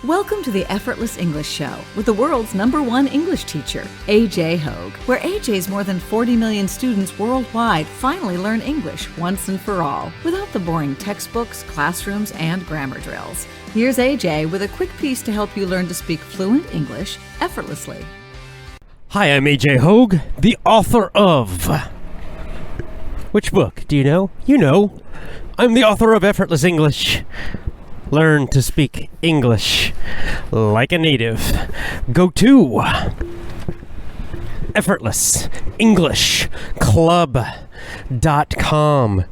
Welcome to the Effortless English Show with the world's #1 English teacher, AJ Hoge, where AJ's more than 40 million students worldwide finally learn English once and for all, without the boring textbooks, classrooms, and grammar drills. Here's AJ with a quick piece to help you learn to speak fluent English effortlessly. Hi, I'm AJ Hoge, the author of... Which book? Do you know? You know. I'm the author of Effortless English. Learn to speak English like a native. Go to effortlessenglishclub.com.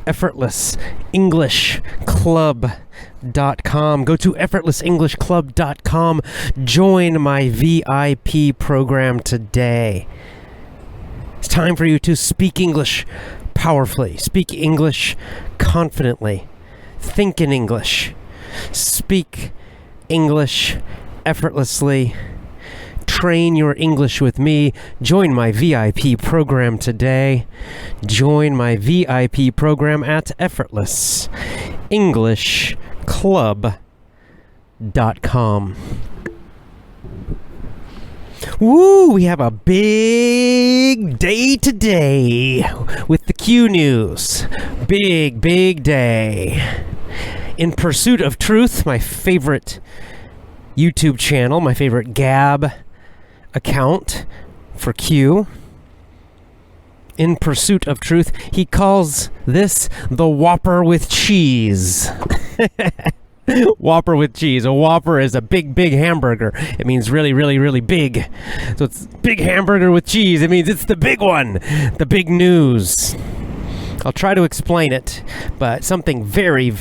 effortlessenglishclub.com. Go to effortlessenglishclub.com. Join my VIP program today. It's time for you to speak English powerfully, speak English confidently, think in English, speak English effortlessly, train your English with me. Join my VIP program today. Join my VIP program at effortlessenglishclub.com. Woo! We have a big day today with the Q News. Big day. In Pursuit of Truth, my favorite YouTube channel, my favorite Gab account for Q. In Pursuit of Truth, he calls this the Whopper with cheese. Whopper with cheese. A Whopper is a big hamburger. It means really big. So it's big hamburger with cheese. It means it's the big one. The big news. I'll try to explain it, but something very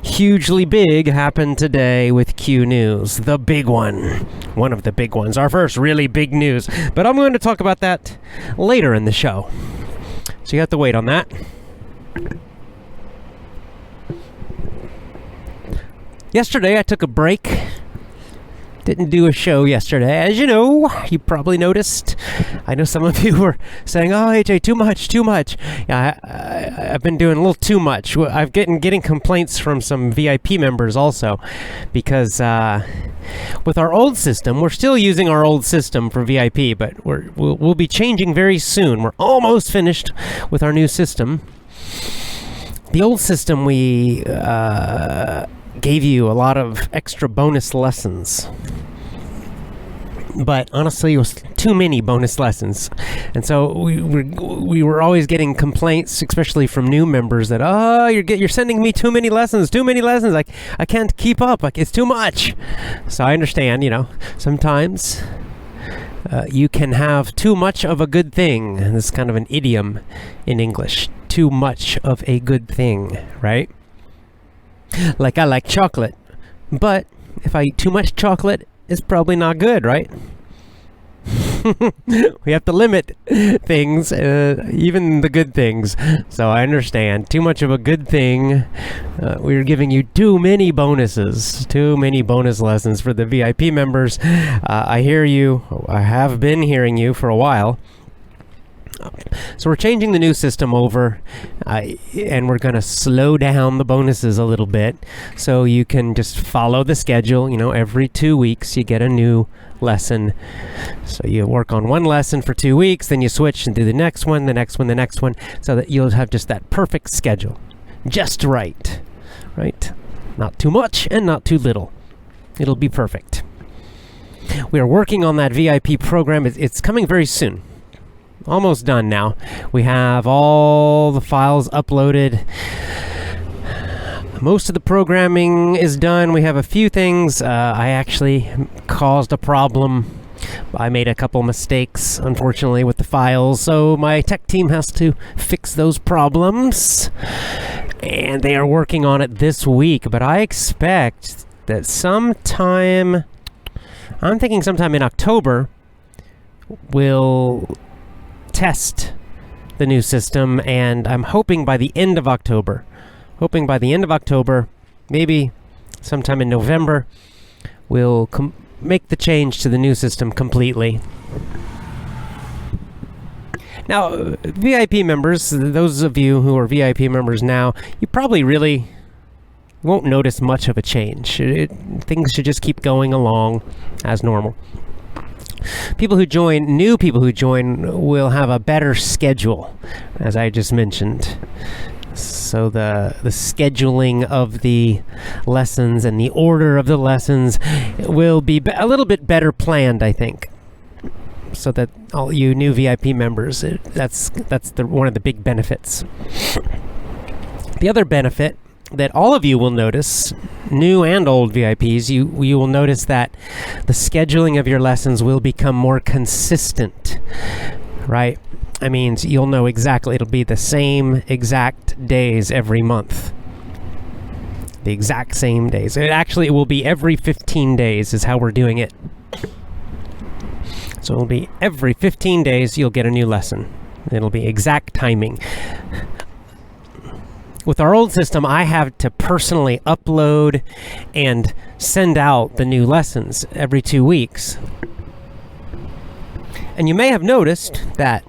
hugely big happened today with Q News. The big one. One of the big ones. Our first really big news. But I'm going to talk about that later in the show. So you have to wait on that. Yesterday, I took a break. Didn't do a show yesterday. As you know, you probably noticed. I know some of you were saying, "Oh, AJ, too much." Yeah, I've been doing a little too much. I've getting complaints from some VIP members also, because with our old system, we're still using our old system for VIP, but we'll be changing very soon. We're almost finished with our new system. The old system, we gave you a lot of extra bonus lessons, but honestly it was too many bonus lessons, and so we were always getting complaints, especially from new members, that you're sending me too many lessons. I can't keep up, like it's too much. So I understand, sometimes you can have too much of a good thing. This is kind of an idiom in English. Too much of a good thing, right? Like I like chocolate, but if I eat too much chocolate, it's probably not good, right? We have to limit things, even the good things. So I understand. Too much of a good thing. We're giving you too many bonuses, too many bonus lessons for the VIP members. I hear you. I have been hearing you for a while. So we're changing the new system over, and we're going to slow down the bonuses a little bit, so you can just follow the schedule. Every 2 weeks you get a new lesson. So you work on one lesson for 2 weeks, then you switch and do the next one, so that you'll have just that perfect schedule. Just right? Not too much and not too little. It'll be perfect. We are working on that VIP program. It's coming very soon. Almost done now. We have all the files uploaded. Most of the programming is done. We have a few things. I actually caused a problem. I made a couple mistakes, unfortunately, with the files, so my tech team has to fix those problems. And they are working on it this week, but I expect that sometime in October, we'll test the new system, and I'm hoping by the end of October, maybe sometime in November, we'll make the change to the new system completely. Now, VIP members, those of you who are VIP members now, you probably really You won't notice much of a change. Things should just keep going along as normal. New people who join will have a better schedule, as I just mentioned. So the scheduling of the lessons and the order of the lessons will be a little bit better planned, I think. So that all you new VIP members, that's one of the big benefits. The other benefit that all of you will notice, new and old VIPs, you will notice that the scheduling of your lessons will become more consistent, right? I mean, you'll know exactly, it'll be the same exact days every month. The exact same days. It will be every 15 days is how we're doing it. So it'll be every 15 days you'll get a new lesson. It'll be exact timing. With our old system, I have to personally upload and send out the new lessons every 2 weeks. And you may have noticed that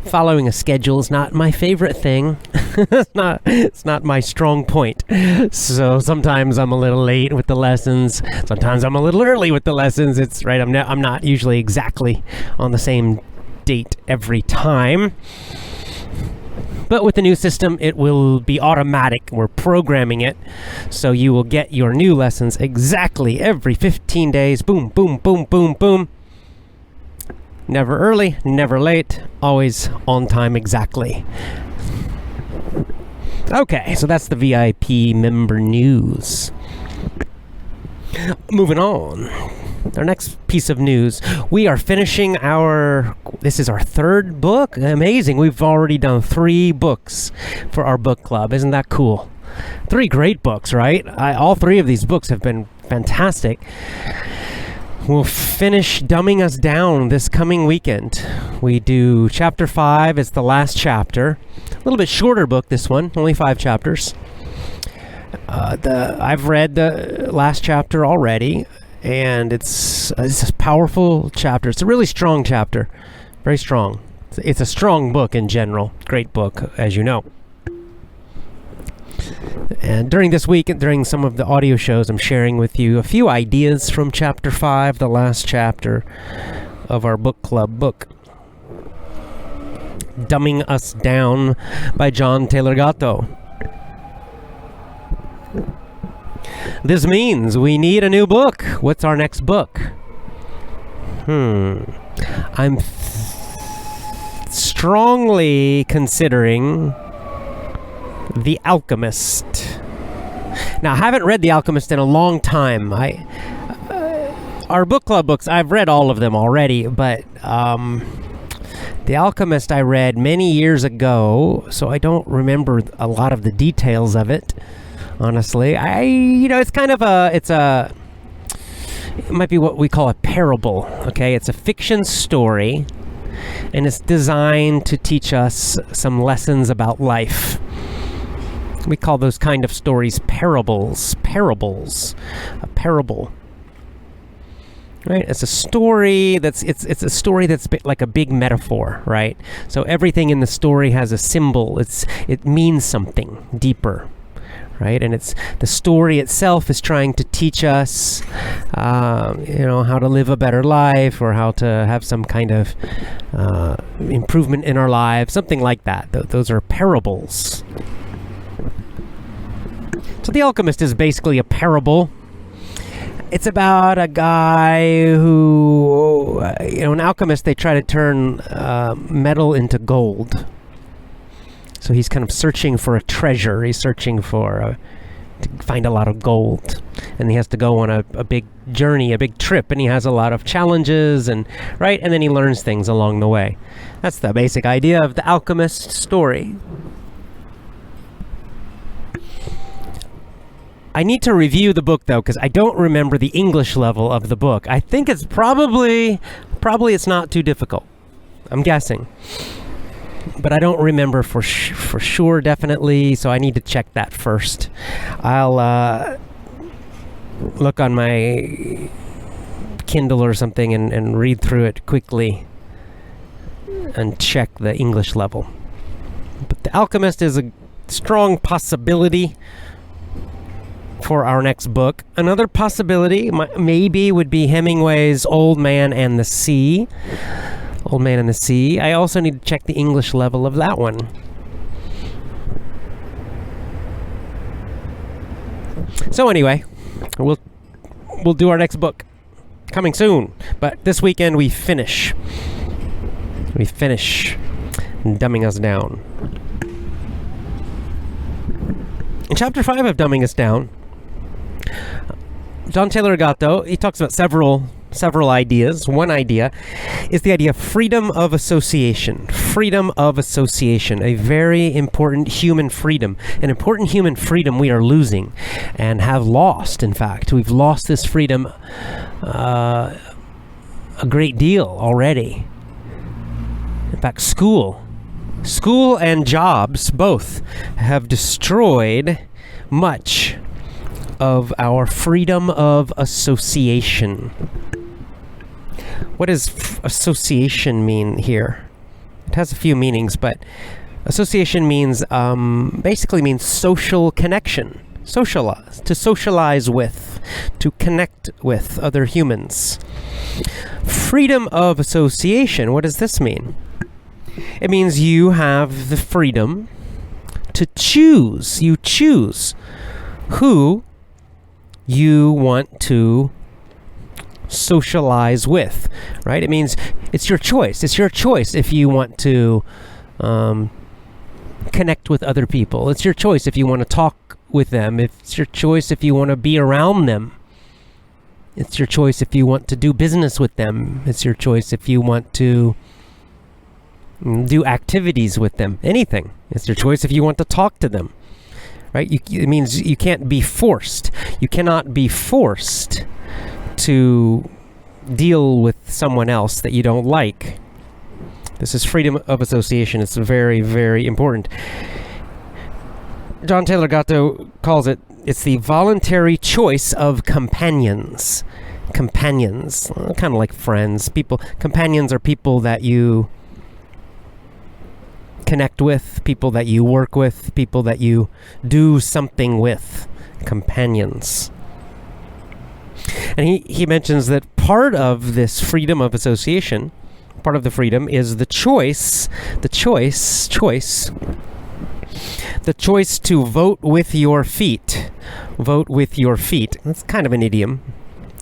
following a schedule is not my favorite thing. It's not my strong point. So sometimes I'm a little late with the lessons. Sometimes I'm a little early with the lessons. It's right. I'm not usually exactly on the same date every time. But with the new system, it will be automatic. We're programming it, so you will get your new lessons exactly every 15 days. Boom, boom, boom, boom, boom. Never early, never late, always on time exactly. Okay, so that's the VIP member news. Moving on. Our next piece of news, we are finishing this is our third book. Amazing. We've already done 3 books for our book club. Isn't that cool? 3 great books, right? All 3 of these books have been fantastic. We'll finish Dumbing Us Down this coming weekend. We do chapter 5. It's the last chapter. A little bit shorter book, this one. Only 5 chapters. I've read the last chapter already. And it's a powerful chapter. It's a really strong chapter. Very strong. It's a strong book in general. Great book, as you know. And during this week, during some of the audio shows, I'm sharing with you a few ideas from chapter 5, the last chapter of our book club book. Dumbing Us Down by John Taylor Gatto. This means we need a new book. What's our next book? I'm strongly considering The Alchemist. Now, I haven't read The Alchemist in a long time. Our book club books, I've read all of them already, but The Alchemist I read many years ago, so I don't remember a lot of the details of it. Honestly, it's kind of it might be what we call a parable, okay? It's a fiction story, and it's designed to teach us some lessons about life. We call those kind of stories parables. A parable. Right? It's a story it's a story that's like a big metaphor, right? So everything in the story has a symbol. It means something deeper. Right, and it's the story itself is trying to teach us, how to live a better life or how to have some kind of improvement in our lives, something like that. Those are parables. So The Alchemist is basically a parable. It's about a guy who, an alchemist. They try to turn metal into gold. So he's kind of searching for a treasure. He's searching to find a lot of gold. And he has to go on a big journey, a big trip. And he has a lot of challenges, and then he learns things along the way. That's the basic idea of The Alchemist story. I need to review the book, though, because I don't remember the English level of the book. I think it's probably it's not too difficult. I'm guessing. But I don't remember for sure, definitely, so I need to check that first. I'll look on my Kindle or something and read through it quickly and check the English level. But The Alchemist is a strong possibility. for our next book. Another possibility maybe would be Hemingway's Old Man and the Sea. Old Man and the Sea. I also need to check the English level of that one. So anyway, we'll do our next book coming soon. But this weekend we finish Dumbing Us Down. In chapter 5 of Dumbing Us Down, John Taylor Gatto, he talks about several ideas. One idea is the idea of freedom of association. Freedom of association, a very important human freedom. An important human freedom we are losing and have lost, in fact. We've lost this freedom a great deal already. In fact, school and jobs both have destroyed much of our freedom of association. What does association mean here? It has a few meanings, but association means basically means social connection. Socialize, to socialize with, to connect with other humans. Freedom of association, what does this mean? It means you have the freedom to choose. You choose who you want to socialize with, right? It means it's your choice. It's your choice if you want to connect with other people. It's your choice if you want to talk with them. It's your choice if you want to be around them. It's your choice if you want to do business with them. It's your choice if you want to do activities with them. Anything. It's your choice if you want to talk to them, right? It means you can't be forced. You cannot be forced to deal with someone else that you don't like. This is freedom of association. It's very, very important. John Taylor Gatto calls it's the voluntary choice of companions. Companions, kind of like friends. Companions are people that you connect with, people that you work with, people that you do something with. Companions. And he mentions that part of this freedom of association, part of the freedom is the choice to vote with your feet. Vote with your feet. That's kind of an idiom.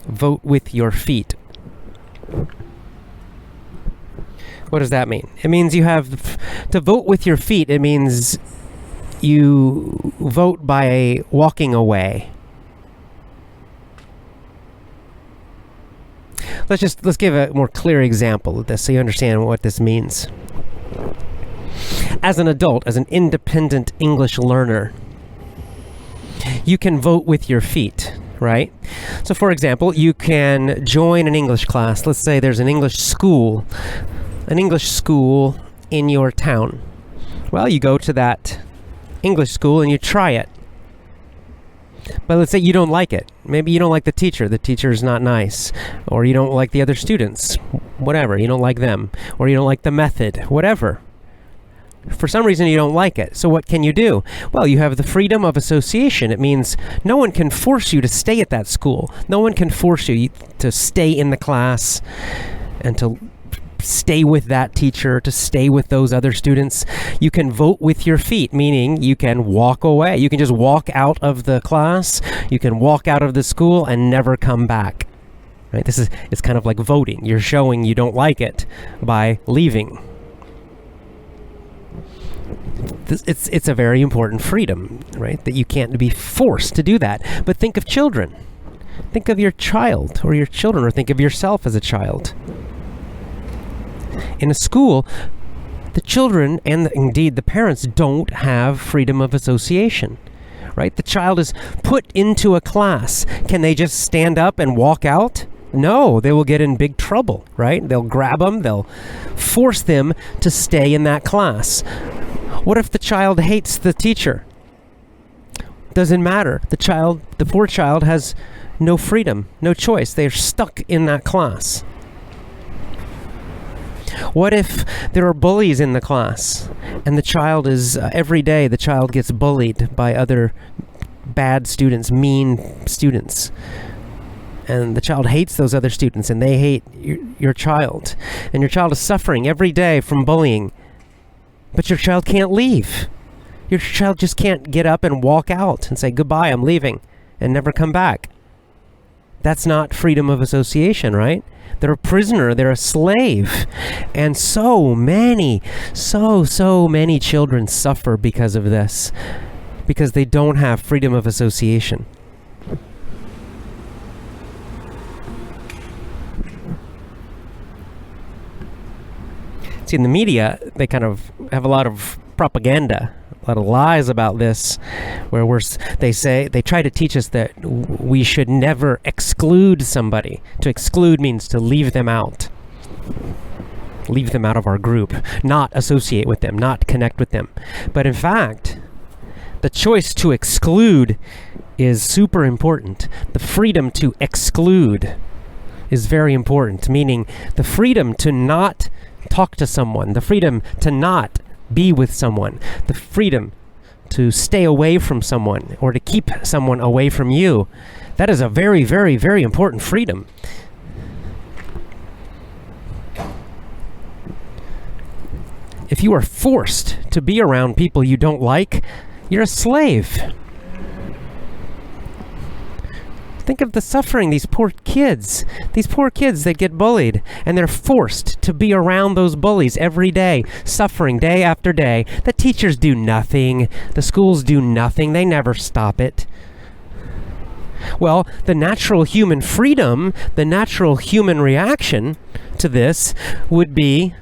Vote with your feet. What does that mean? It means you have to vote with your feet. It means you vote by walking away. Let's give a more clear example of this so you understand what this means. As an adult, as an independent English learner, you can vote with your feet, right? So for example, you can join an English class. Let's say there's an English school in your town. Well, you go to that English school and you try it. But let's say you don't like it. Maybe you don't like the teacher's not nice, or you don't like the other students, whatever, you don't like them, or you don't like the method, whatever. For some reason you don't like it. So what can you do? Well, you have the freedom of association. It means no one can force you to stay at that school. No one can force you to stay in the class and to stay with that teacher, to stay with those other students. You can vote with your feet, meaning you can walk away. You can just walk out of the class. You can walk out of the school and never come back. Right? It's kind of like voting. You're showing you don't like it by leaving. It's a very important freedom, right? That you can't be forced to do that. But think of children. Think of your child or your children, or think of yourself as a child. In a school, the children and indeed the parents don't have freedom of association, right? The child is put into a class. Can they just stand up and walk out? No, they will get in big trouble, right? They'll grab them, they'll force them to stay in that class. What if the child hates the teacher? Doesn't matter. The poor child has no freedom, no choice. They're stuck in that class. What if there are bullies in the class and the child is, every day the child gets bullied by other bad students, mean students. And the child hates those other students, and they hate your child. And your child is suffering every day from bullying. But your child can't leave. Your child just can't get up and walk out and say, goodbye, I'm leaving, and never come back. That's not freedom of association, right? They're a prisoner, they're a slave. And so many children suffer because of this, because they don't have freedom of association. See, in the media, they kind of have a lot of propaganda, a lot of lies about this, where they try to teach us that we should never exclude somebody. To exclude means to leave them out. Leave them out of our group, not associate with them, not connect with them. But in fact, the choice to exclude is super important. The freedom to exclude is very important, meaning the freedom to not talk to someone, the freedom to not be with someone, the freedom to stay away from someone or to keep someone away from you. That is a very, very, very important freedom. If you are forced to be around people you don't like, you're a slave. Think of the suffering, these poor kids that get bullied, and they're forced to be around those bullies every day, suffering day after day. The teachers do nothing. The schools do nothing. They never stop it. Well, the natural human freedom, the natural human reaction to this would be,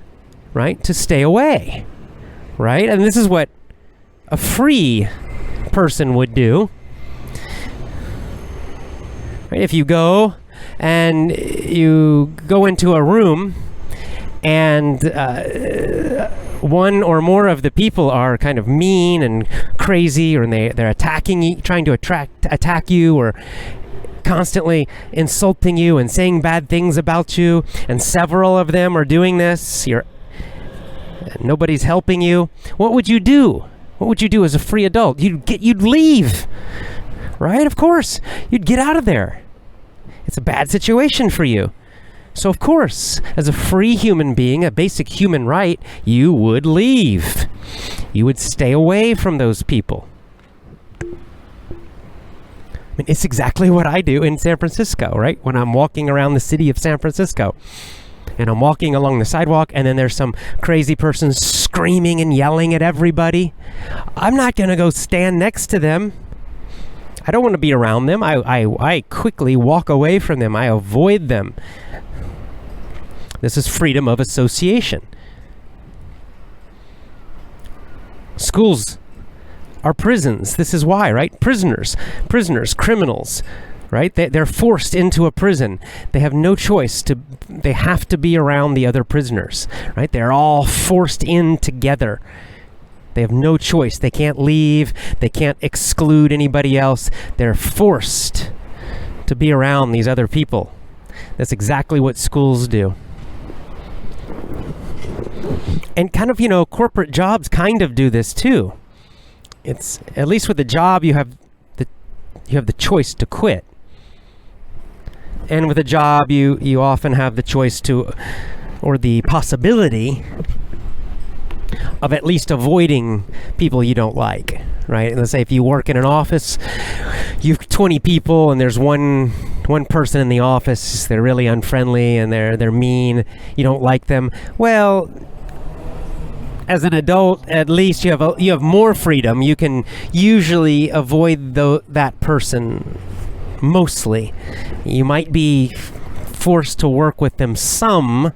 right, to stay away, right? And this is what a free person would do. If you go into a room and one or more of the people are kind of mean and crazy, or they're attacking you, trying to attack you, or constantly insulting you and saying bad things about you, and several of them are doing this, nobody's helping you, what would you do? What would you do as a free adult? You'd leave. Right? Of course. You'd get out of there. It's a bad situation for you. So of course, as a free human being, a basic human right, you would leave. You would stay away from those people. I mean, it's exactly what I do in San Francisco, right? When I'm walking around the city of San Francisco, and I'm walking along the sidewalk, and then there's some crazy person screaming and yelling at everybody. I'm not going to go stand next to them. I don't want to be around them. I quickly walk away from them. I avoid them. This is freedom of association. Schools are prisons. This is why, right? Prisoners, criminals, right? They're forced into a prison. They have no choice. They have to be around the other prisoners, right? They're all forced in together. They have no choice. They can't leave. They can't exclude anybody else. They're forced to be around these other people. That's exactly what schools do. And kind of, corporate jobs kind of do this too. It's, at least with a job, you have the choice to quit. And with a job, you often have the choice to, or the possibility of at least avoiding people you don't like, right? Let's say if you work in an office, you've 20 people, and there's one person in the office, they're really unfriendly and they're mean, you don't like them. Well, as an adult, at least you have more freedom. You can usually avoid that person mostly. You might be forced to work with them some.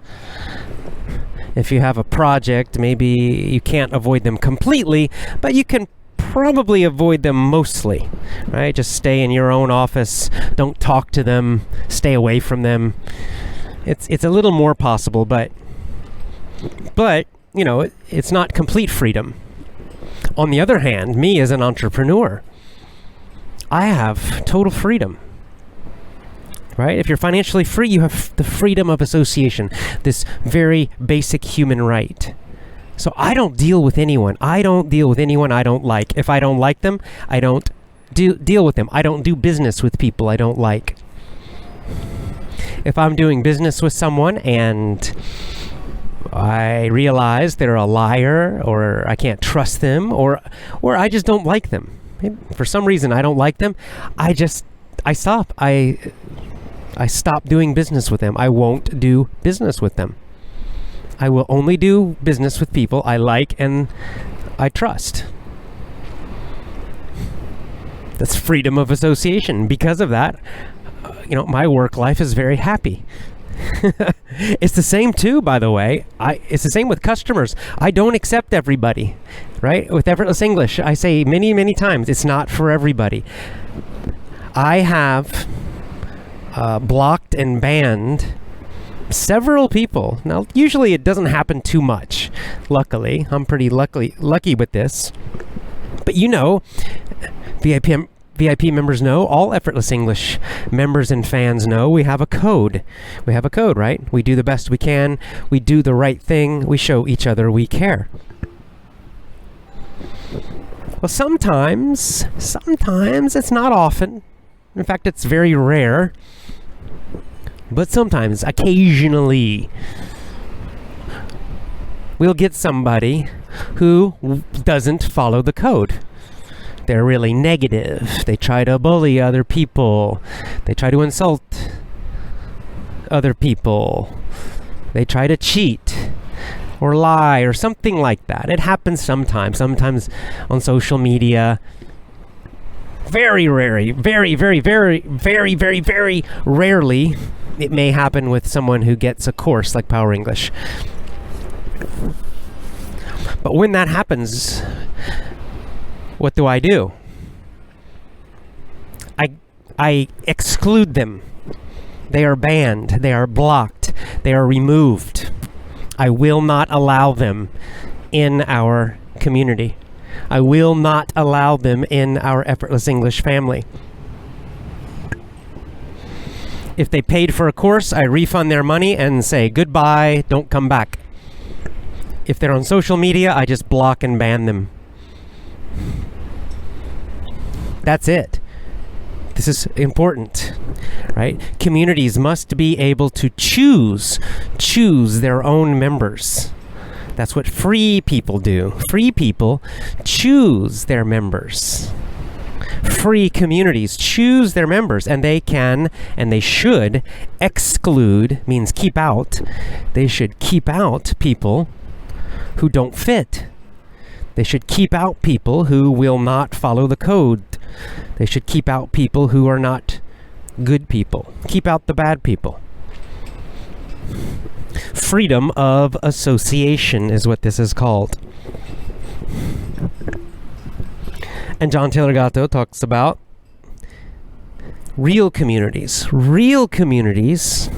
If you have a project, maybe you can't avoid them completely, but you can probably avoid them mostly, right? Just stay in your own office, don't talk to them, stay away from them. It's a little more possible, but it's not complete freedom. On the other hand, me as an entrepreneur, I have total freedom. Right? If you're financially free, you have the freedom of association, this very basic human right. So I don't deal with anyone. I don't deal with anyone I don't like. If I don't like them, I don't deal with them. I don't do business with people I don't like. If I'm doing business with someone and I realize they're a liar, or I can't trust them, or I just don't like them. For some reason I don't like them. I stop. I stop doing business with them. I won't do business with them. I will only do business with people I like and I trust. That's freedom of association. Because of that, my work life is very happy. It's the same too, by the way. It's the same with customers. I don't accept everybody, right? With Effortless English, I say many, many times, it's not for everybody. I have blocked and banned several people. Now, usually it doesn't happen too much. Luckily, I'm pretty lucky with this. But VIP members know, all Effortless English members and fans know, we have a code. We have a code, right? We do the best we can. We do the right thing. We show each other we care. Well, sometimes, it's not often. In fact, it's very rare. But sometimes, occasionally, we'll get somebody who doesn't follow the code. They're really negative. They try to bully other people. They try to insult other people. They try to cheat or lie or something like that. It happens sometimes on social media. Very rarely, very rarely, it may happen with someone who gets a course like Power English. But when that happens, what do? I exclude them. They are banned. They are blocked. They are removed. I will not allow them in our community. I will not allow them in our Effortless English family. If they paid for a course, I refund their money and say goodbye, don't come back. If they're on social media, I just block and ban them. That's it. This is important, right? Communities must be able to choose their own members. That's what free people do. Free people choose their members. Free communities choose their members, and they can and they should exclude, means keep out. They should keep out people who don't fit. They should keep out people who will not follow the code. They should keep out people who are not good people. Keep out the bad people. Freedom of association is what this is called. And John Taylor Gatto talks about real communities. Real communities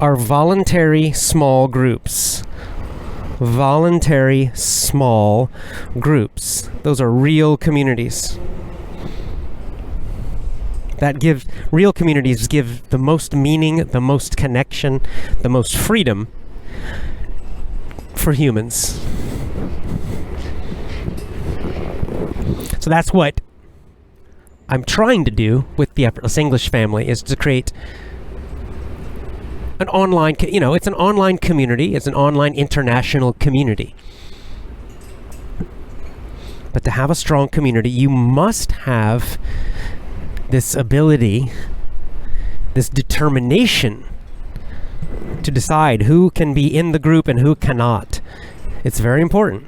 are voluntary small groups. Voluntary small groups. Those are real communities. Real communities give the most meaning, the most connection, the most freedom for humans. So that's what I'm trying to do with the Effortless English family, is to create an online, it's an online community. It's an online international community. But to have a strong community, you must have this ability, this determination to decide who can be in the group and who cannot. It's very important.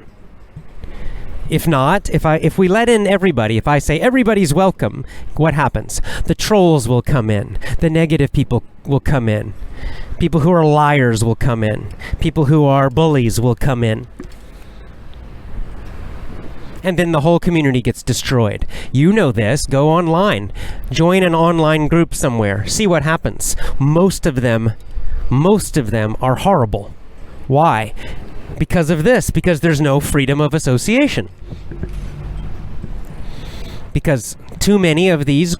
If not, if we let in everybody, if I say everybody's welcome, what happens? The trolls will come in. The negative people will come in. People who are liars will come in. People who are bullies will come in. And then the whole community gets destroyed. You know this. Go online. Join an online group somewhere. See what happens. Most of them are horrible. Why? Because of this. Because there's no freedom of association. Because too many of these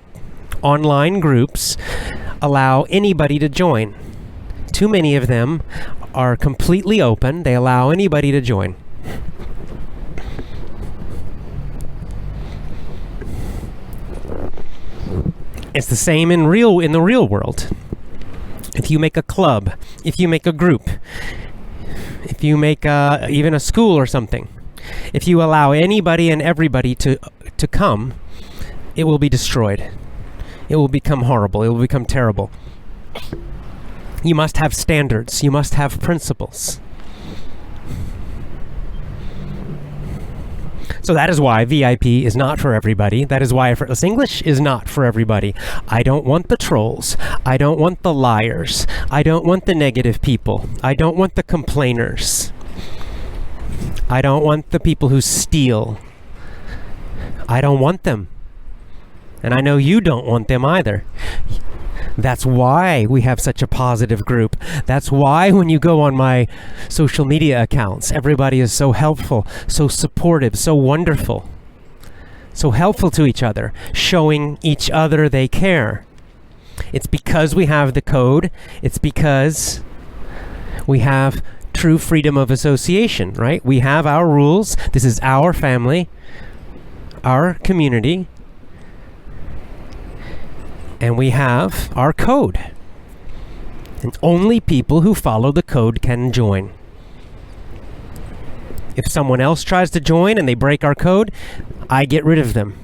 online groups allow anybody to join. Too many of them are completely open. They allow anybody to join. It's the same in the real world. If you make a club, if you make a group, if you make even a school or something, if you allow anybody and everybody to come, it will be destroyed. It will become horrible. It will become terrible. You must have standards. You must have principles. So that is why VIP is not for everybody. That is why Effortless English is not for everybody. I don't want the trolls. I don't want the liars. I don't want the negative people. I don't want the complainers. I don't want the people who steal. I don't want them. And I know you don't want them either. That's why we have such a positive group. That's why when you go on my social media accounts, everybody is so helpful, so supportive, so wonderful, so helpful to each other, showing each other they care. It's because we have the code. It's because we have true freedom of association, right? We have our rules. This is our family, our community. And we have our code. And only people who follow the code can join. If someone else tries to join and they break our code, I get rid of them.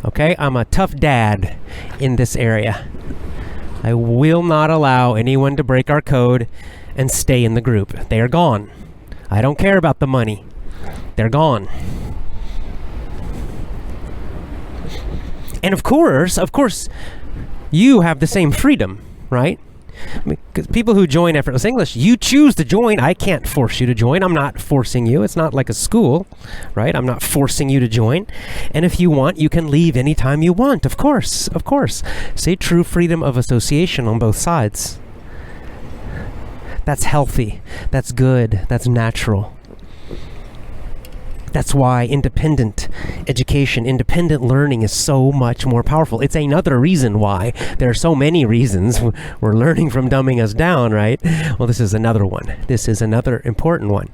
Okay? I'm a tough dad in this area. I will not allow anyone to break our code and stay in the group. They are gone. I don't care about the money. They're gone. And of course, you have the same freedom, right? Because people who join Effortless English, you choose to join. I can't force you to join. I'm not forcing you. It's not like a school, right? I'm not forcing you to join. And if you want, you can leave anytime you want. Of course. Say true freedom of association on both sides. That's healthy. That's good. That's natural. That's why independent education, independent learning is so much more powerful. It's another reason why. There are so many reasons we're learning from dumbing us down, right? Well, this is another one. This is another important one.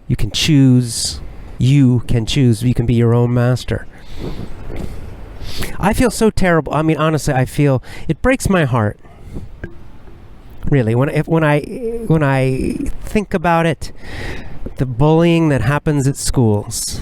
You can choose. You can be your own master. I feel so terrible. I mean, honestly, I feel it breaks my heart. Really, when I think about it. The bullying that happens at schools.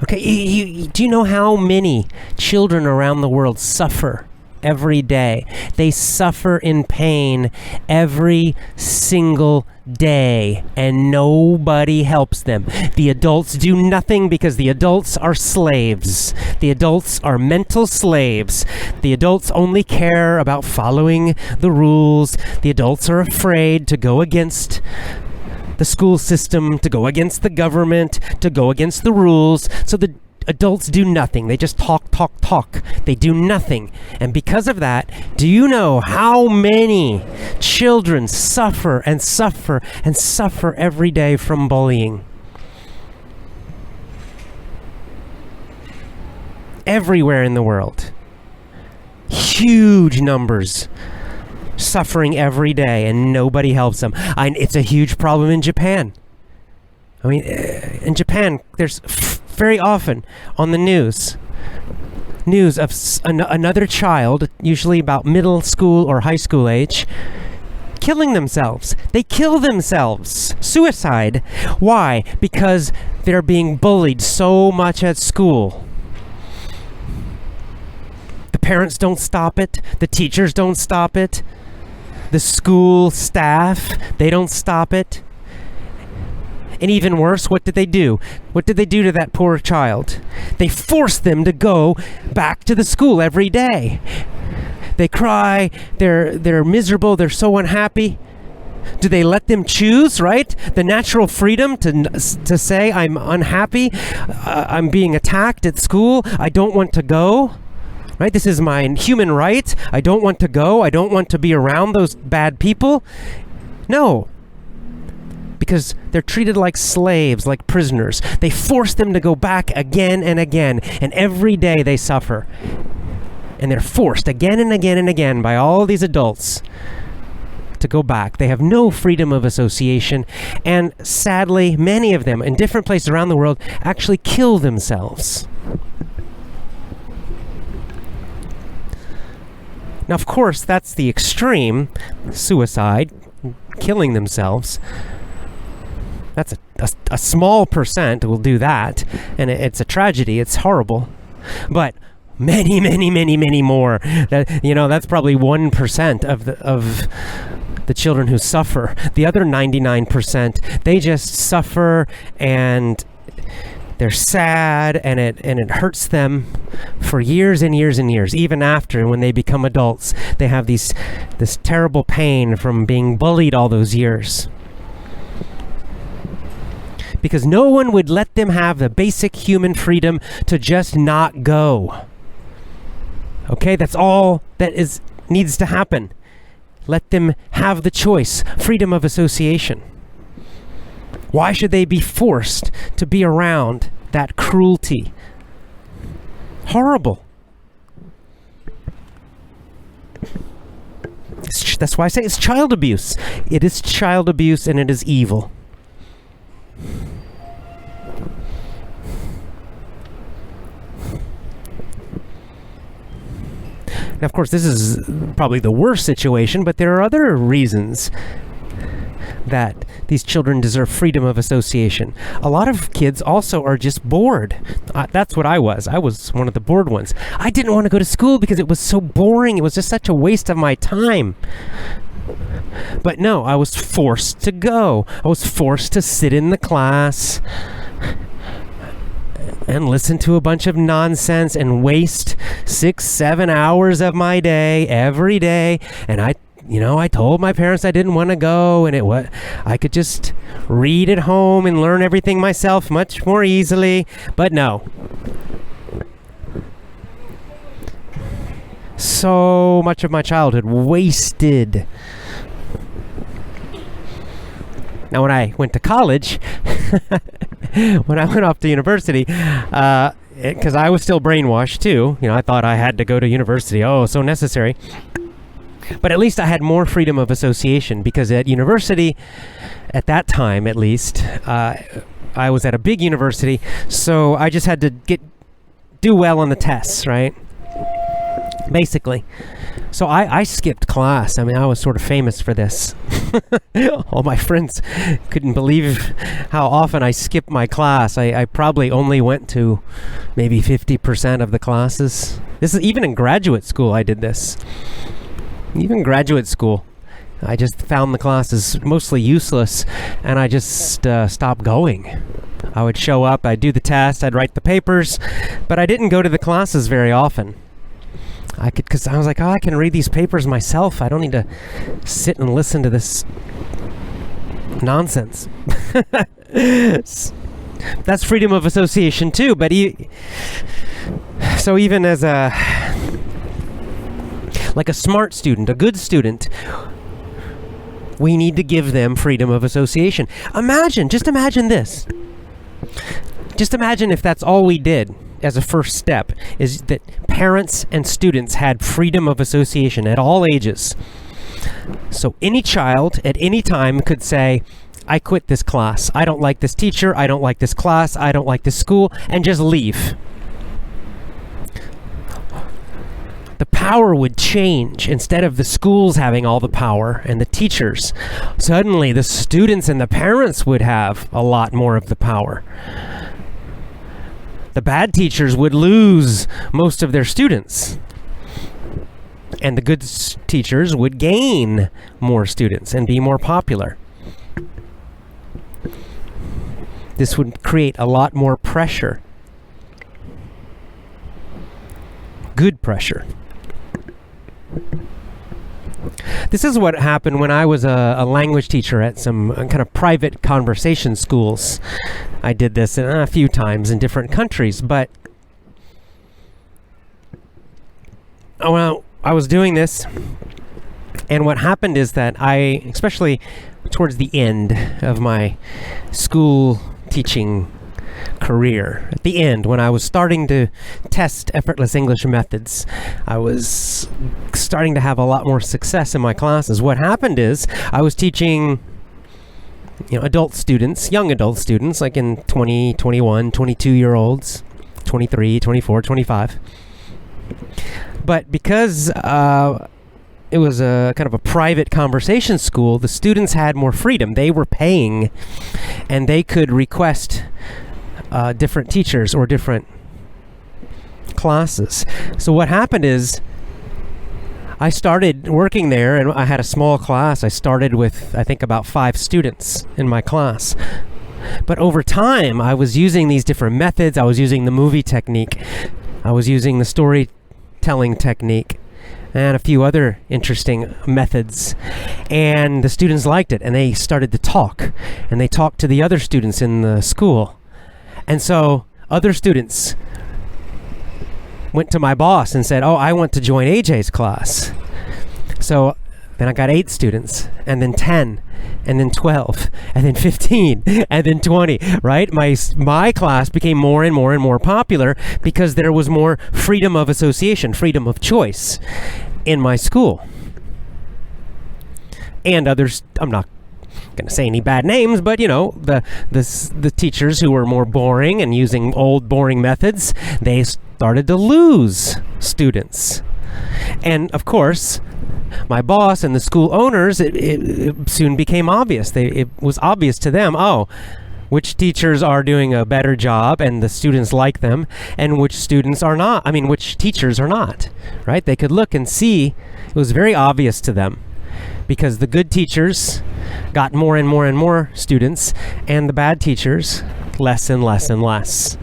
Okay, do you know how many children around the world suffer every day? They suffer in pain every single day, and nobody helps them. The adults do nothing because the adults are slaves. The adults are mental slaves. The adults only care about following the rules. The adults are afraid to go against the school system, to go against the government, to go against the rules. So the adults do nothing. They just talk. They do nothing. And because of that, do you know how many children suffer every day from bullying? Everywhere in the world. Huge numbers. Suffering every day, and nobody helps them. It's a huge problem in Japan. I mean, in Japan, there's very often on the news of another child, usually about middle school or high school age, killing themselves. They kill themselves. Suicide. Why? Because they're being bullied so much at school. The parents don't stop it. The teachers don't stop it. The school staff, they don't stop it. And even worse, what did they do? What did they do to that poor child? They forced them to go back to the school every day. They cry, they're miserable, they're so unhappy. Do they let them choose, right? The natural freedom to say, I'm unhappy, I'm being attacked at school, I don't want to go. Right? This is my human right. I don't want to go. I don't want to be around those bad people. No. Because they're treated like slaves, like prisoners. They force them to go back again and again. And every day they suffer. And they're forced again and again and again by all these adults to go back. They have no freedom of association. And sadly, many of them in different places around the world actually kill themselves. Now, of course, that's the extreme. Suicide, killing themselves. That's a small percent will do that, and it's a tragedy. It's horrible. But many, many, many, many more. That's probably 1% of the children who suffer. The other 99%, they just suffer, and they're sad, and it hurts them for years and years and years. Even after, when they become adults, they have this terrible pain from being bullied all those years. Because no one would let them have the basic human freedom to just not go. Okay, that's all that needs to happen. Let them have the choice, freedom of association. Why should they be forced to be around that cruelty? Horrible. That's why I say it's child abuse. It is child abuse, and it is evil. Now, of course, this is probably the worst situation, but there are other reasons that these children deserve freedom of association. A lot of kids also are just bored. That's what I was. I was one of the bored ones. I didn't want to go to school because it was so boring. It was just such a waste of my time. But no, I was forced to go. I was forced to sit in the class and listen to a bunch of nonsense and waste 6-7 hours of my day every day. And I told my parents I didn't want to go, and I could just read at home and learn everything myself much more easily. But no. So much of my childhood wasted. Now, when I went to college, when I went off to university, because I was still brainwashed too, I thought I had to go to university. Oh, so necessary. But at least I had more freedom of association, because at university, at that time at least, I was at a big university, so I just had to do well on the tests, right? Basically. So I skipped class. I mean, I was sort of famous for this. All my friends couldn't believe how often I skipped my class. I probably only went to maybe 50% of the classes. This is even in graduate school I did this. Even graduate school, I just found the classes mostly useless, and I just stopped going. I would show up, I'd do the test, I'd write the papers, but I didn't go to the classes very often. Because I was like, I can read these papers myself. I don't need to sit and listen to this nonsense. That's freedom of association too, but so even as a smart student, a good student, we need to give them freedom of association. Just imagine this. Just imagine if that's all we did as a first step, is that parents and students had freedom of association at all ages. So any child at any time could say, I quit this class. I don't like this teacher. I don't like this class. I don't like this school, and just leave. The power would change. Instead of the schools having all the power and the teachers, suddenly the students and the parents would have a lot more of the power. The bad teachers would lose most of their students, and the good teachers would gain more students and be more popular. This would create a lot more pressure. Good pressure. This is what happened when I was a language teacher at some kind of private conversation schools. I did this a few times in different countries, but I was doing this, and what happened is that especially towards the end of my school teaching career, at the end, when I was starting to test effortless English methods, I was starting to have a lot more success in my classes. What happened is I was teaching adult students, young adult students, like in 20, 21, 22-year-olds, 23, 24, 25. But because it was a kind of a private conversation school, the students had more freedom. They were paying, and they could request different teachers or different classes. So what happened is, I started working there, and I had a small class. I started with, I think, about 5 students in my class. But over time, I was using these different methods. I was using the movie technique. I was using the storytelling technique and a few other interesting methods. And the students liked it, and they started to talk. And they talked to the other students in the school. And so other students went to my boss and said, "Oh, I want to join AJ's class." So then I got 8 students, and then 10, and then 12, and then 15, and then 20, right? My class became more and more and more popular because there was more freedom of association, freedom of choice in my school. And others, I'm not going to say any bad names, but the teachers who were more boring and using old boring methods, they started to lose students. And of course, my boss and the school owners, it soon became obvious. It was obvious to them, which teachers are doing a better job and the students like them, and which students are not. Which teachers are not, right? They could look and see. It was very obvious to them, because the good teachers got more and more and more students, and the bad teachers less and less and less.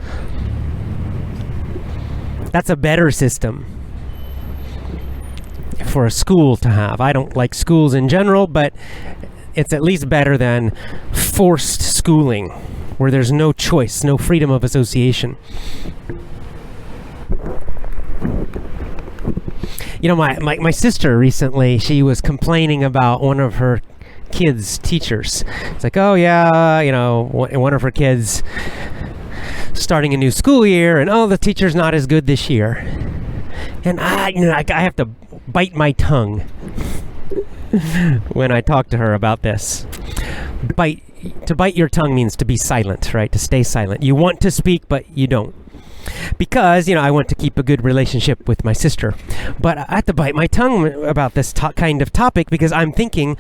That's a better system for a school to have. I don't like schools in general, but it's at least better than forced schooling, where there's no choice, no freedom of association. My sister recently, she was complaining about one of her kids' teachers. It's like, oh yeah, one of her kids starting a new school year, and the teacher's not as good this year. And I have to bite my tongue when I talk to her about this. To bite your tongue means to be silent, right? To stay silent. You want to speak, but you don't. Because, I want to keep a good relationship with my sister. But I have to bite my tongue about this kind of topic, because I'm thinking,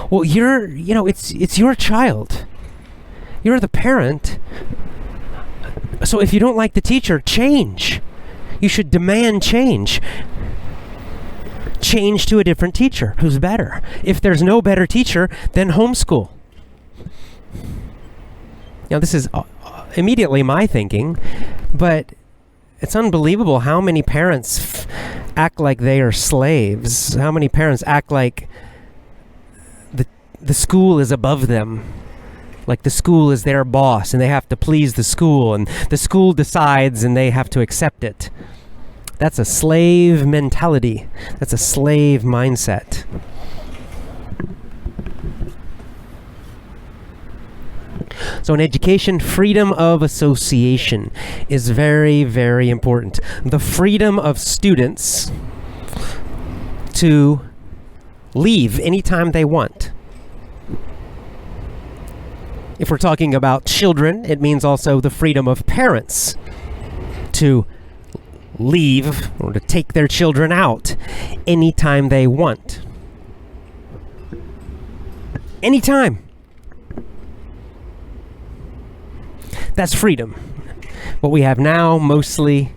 well, it's your child. You're the parent. So if you don't like the teacher, change. You should demand change. Change to a different teacher who's better. If there's no better teacher, then homeschool. Now, this is immediately my thinking, but it's unbelievable how many parents act like they are slaves. How many parents act like the school is above them. Like the school is their boss and they have to please the school, and the school decides and they have to accept it. That's a slave mentality. That's a slave mindset. So in education, freedom of association is very, very important. The freedom of students to leave anytime they want. If we're talking about children, it means also the freedom of parents to leave or to take their children out anytime they want. Anytime. That's freedom. What we have now mostly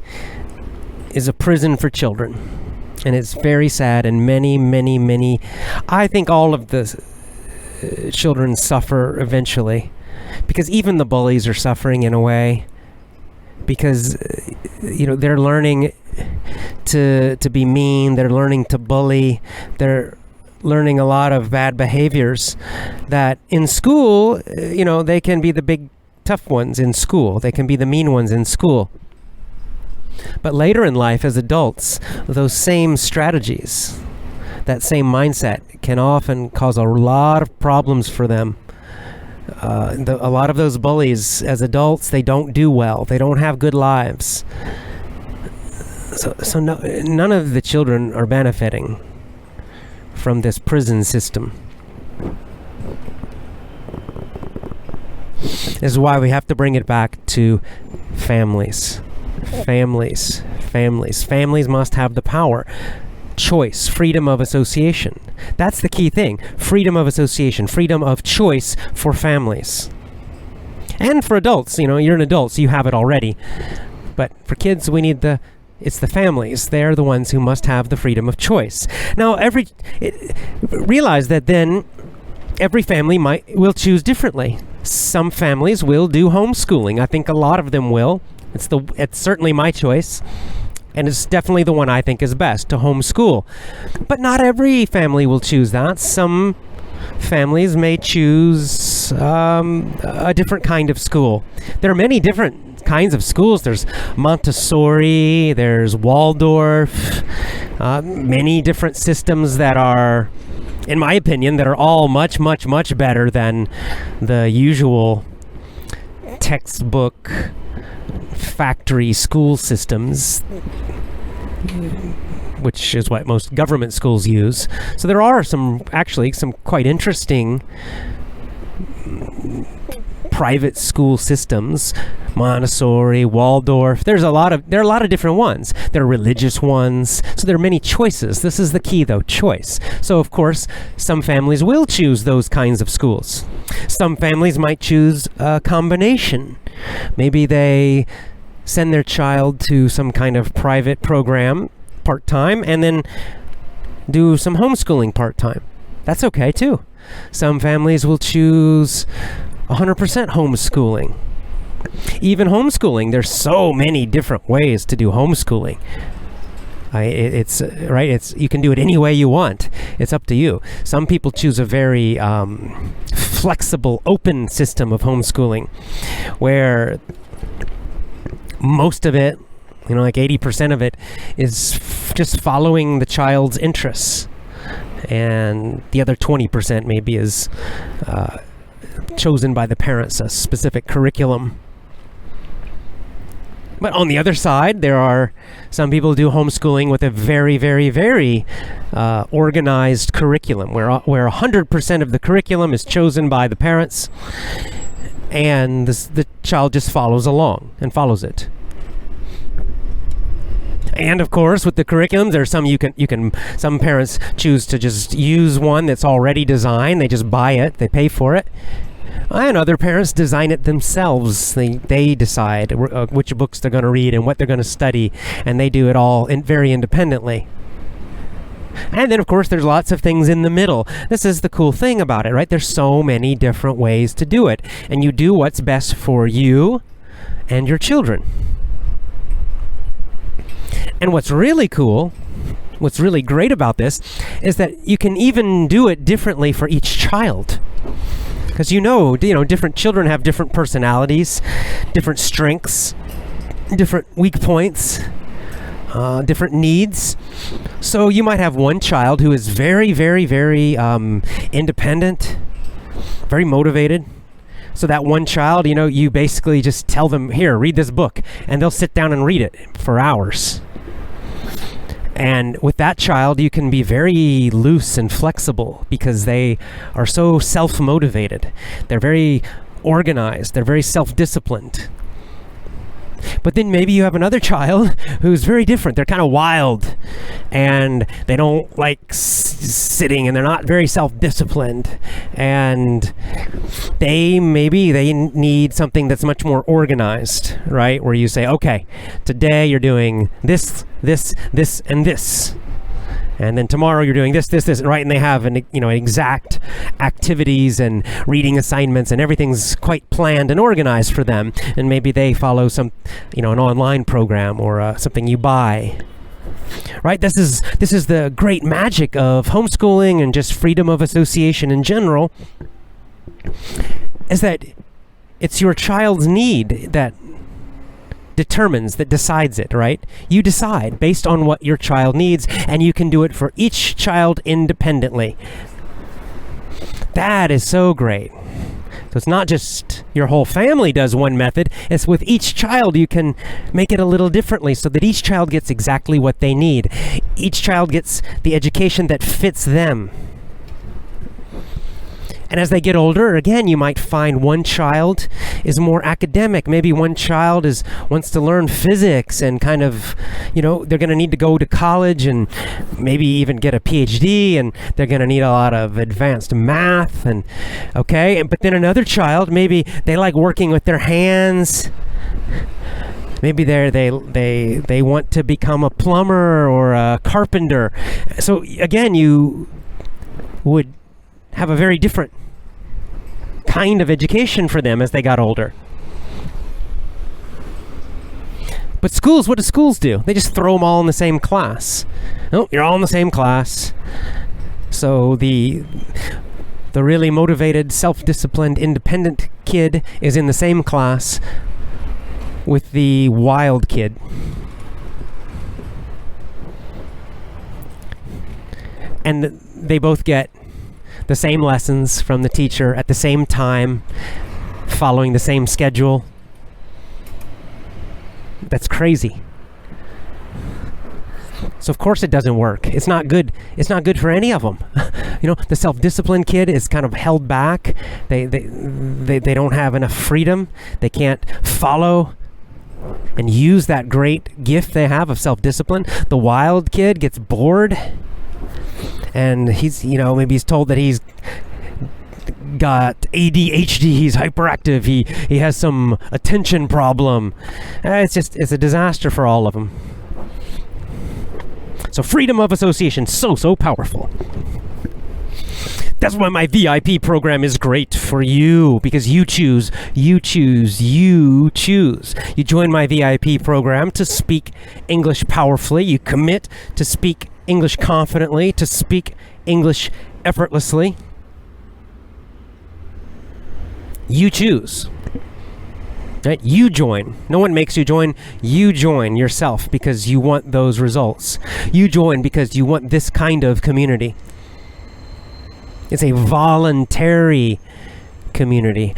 is a prison for children. And it's very sad, and many, I think all of the children suffer eventually, because even the bullies are suffering in a way, because they're learning to be mean, they're learning to bully, they're learning a lot of bad behaviors that in school, they can be the big tough ones in school, they can be the mean ones in school. But later in life, as adults, those same strategies, that same mindset can often cause a lot of problems for them. A lot of those bullies, as adults, they don't do well. They don't have good lives. So none of the children are benefiting from this prison system. This is why we have to bring it back to families. Families must have the power choice, freedom of association. That's the key thing. Freedom of association, freedom of choice for families. And for adults, you're an adult, so you have it already. But for kids, it's the families. They're the ones who must have the freedom of choice. Now, realize that then every family will choose differently. Some families will do homeschooling. I think a lot of them will. It's certainly my choice. And it's definitely the one I think is best, to homeschool. But not every family will choose that. Some families may choose a different kind of school. There are many different kinds of schools. There's Montessori, there's Waldorf, many different systems that are, in my opinion, that are all much, much, much better than the usual textbook factory school systems, which is what most government schools use. So there are some quite interesting private school systems. Montessori, Waldorf. There are a lot of different ones. There are religious ones. So there are many choices. This is the key, though, choice. So of course, some families will choose those kinds of schools. Some families might choose a combination. Maybe they send their child to some kind of private program part-time and then do some homeschooling part-time. That's okay too. Some families will choose 100% homeschooling. Even homeschooling, there's so many different ways to do homeschooling. You can do it any way you want. It's up to you. Some people choose a very flexible, open system of homeschooling, where most of it, like 80% of it, is just following the child's interests, and the other 20% maybe is chosen by the parents, a specific curriculum. But on the other side, there are some people who do homeschooling with a very, very, very organized curriculum, where 100% of the curriculum is chosen by the parents, and the child just follows along and follows it. And of course, with the curriculums, there's some parents choose to just use one that's already designed. They just buy it, they pay for it. And other parents design it themselves. They decide which books they're going to read and what they're going to study, and they do it all very independently. And then, of course, there's lots of things in the middle. This is the cool thing about it, right? There's so many different ways to do it, and you do what's best for you and your children. And what's really cool, what's really great about this, is that you can even do it differently for each child. Because different children have different personalities, different strengths, different weak points, different needs. So you might have one child who is very, very, very independent, very motivated. So that one child, you basically just tell them, here, read this book, and they'll sit down and read it for hours. And with that child, you can be very loose and flexible because they are so self-motivated. They're very organized. They're very self-disciplined. But then maybe you have another child who's very different. They're kind of wild, and they don't like sitting, and they're not very self-disciplined. And they need something that's much more organized, right? Where you say, okay, today you're doing this, this, this, and this. And then tomorrow you're doing this, right? And they have exact activities and reading assignments, and everything's quite planned and organized for them. And maybe they follow some, an online program or something you buy. Right? This is the great magic of homeschooling and just freedom of association in general, is that it's your child's need that decides it, right? You decide based on what your child needs, and you can do it for each child independently. That is so great. So it's not just your whole family does one method, it's with each child you can make it a little differently so that each child gets exactly what they need. Each child gets the education that fits them. And as they get older, again, you might find one child is more academic. Maybe one child wants to learn physics and kind of, they're going to need to go to college and maybe even get a PhD, and they're going to need a lot of advanced math. And but then another child, maybe they like working with their hands. Maybe they want to become a plumber or a carpenter. So again, you would have a very different kind of education for them as they got older. But schools, what do schools do? They just throw them all in the same class. Oh, you're all in the same class. So the really motivated, self-disciplined, independent kid is in the same class with the wild kid. And they both get the same lessons from the teacher at the same time, following the same schedule. That's crazy. So of course it doesn't work. It's not good. It's not good for any of them. The self-disciplined kid is kind of held back. They don't have enough freedom. They can't follow and use that great gift they have of self-discipline. The wild kid gets bored, and he's, maybe he's told that he's got ADHD, he's hyperactive, he has some attention problem. It's a disaster for all of them. So freedom of association, so powerful. That's why my VIP program is great for you, because you choose. You join my VIP program to speak English powerfully. You commit to speak English confidently, to speak English effortlessly. You choose. Right? You join. No one makes you join. You join yourself because you want those results. You join because you want this kind of community. It's a voluntary community.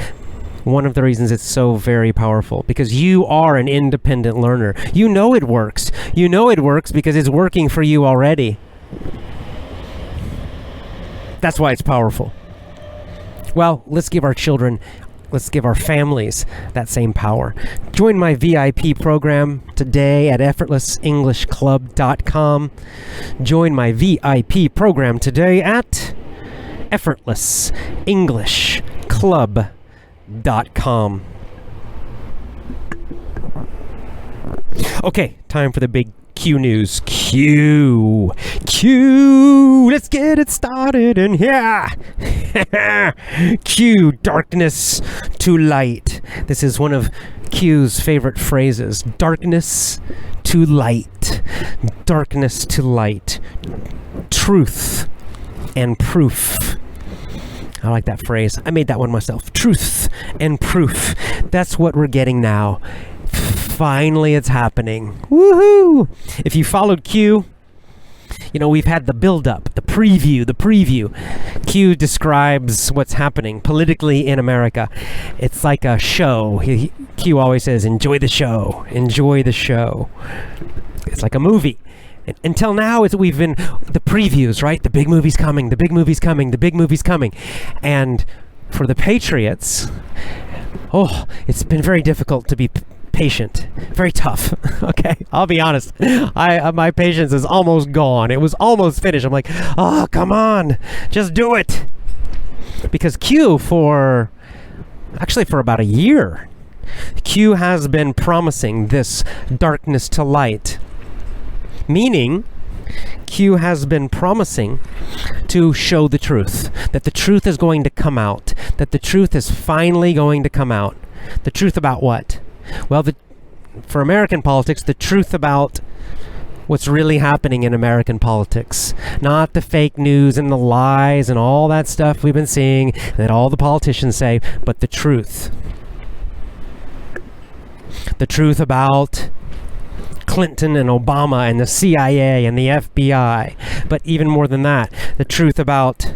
One of the reasons it's so very powerful, because you are an independent learner. You know it works. You know it works because it's working for you already. That's why it's powerful. Well, let's give our children, let's give our families that same power. Join my VIP program today at effortlessenglishclub.com. Join my VIP program today at effortlessenglishclub.com. Okay, time for the big Q news. Q. Let's get it started in here. Q, darkness to light. This is one of Q's favorite phrases. Darkness to light. Darkness to light. Truth and proof. I like that phrase. I made that one myself. Truth and proof. That's what we're getting now. Finally, it's happening. Woohoo! If you followed Q, we've had the build-up, the preview. Q describes what's happening politically in America. It's like a show. Q always says, enjoy the show. Enjoy the show. It's like a movie. Until now, we've been the previews, right? The big movie's coming. The big movie's coming. The big movie's coming. And for the Patriots, it's been very difficult to be patient. Very tough. Okay, I'll be honest. My patience is almost gone. It was almost finished. I'm like, come on, just do it. Because Q, for about a year, Q has been promising this darkness to light. Meaning, Q has been promising to show the truth. That the truth is going to come out. That the truth is finally going to come out. The truth about what? Well, for American politics, the truth about what's really happening in American politics. Not the fake news and the lies and all that stuff we've been seeing that all the politicians say, but the truth. The truth about Clinton and Obama and the CIA and the FBI. But even more than that, the truth about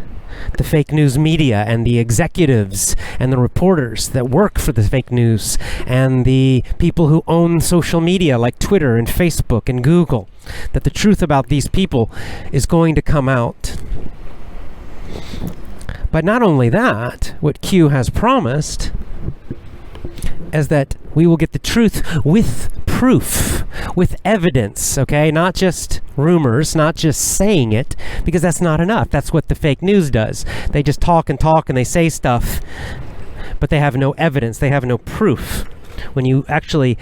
the fake news media and the executives and the reporters that work for the fake news and the people who own social media like Twitter and Facebook and Google. That the truth about these people is going to come out. But not only that, what Q has promised is that we will get the truth with proof, with evidence, okay? Not just rumors, not just saying it, because that's not enough. That's what the fake news does. They just talk and they say stuff, but they have no evidence. They have no proof. When you actually